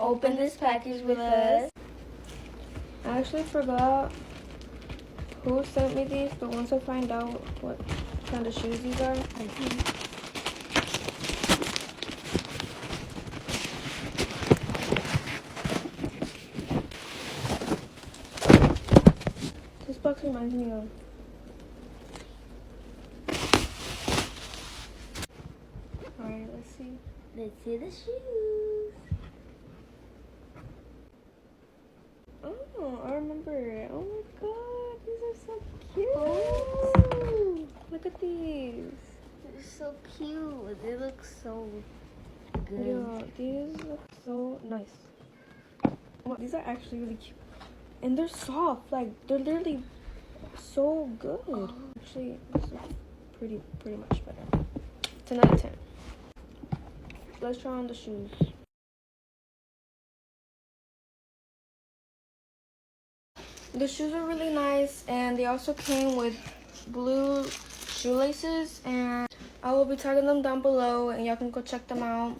open this package with us. I actually forgot who sent me these, but once I find out what kind of shoes these are, this box reminds me of. Alright, let's see. Let's see the shoes. Oh, I remember it. Oh my god, these are so cute. Oh. Look at these. They're so cute. They look so good. Yeah, these look so nice. Well, these are actually really cute. And they're soft. Like, they're literally so good. Actually, this is pretty much better. 10 out of 10. Let's try on the shoes. The shoes are really nice, and they also came with blue shoelaces, and I will be tagging them down below, and y'all can go check them out.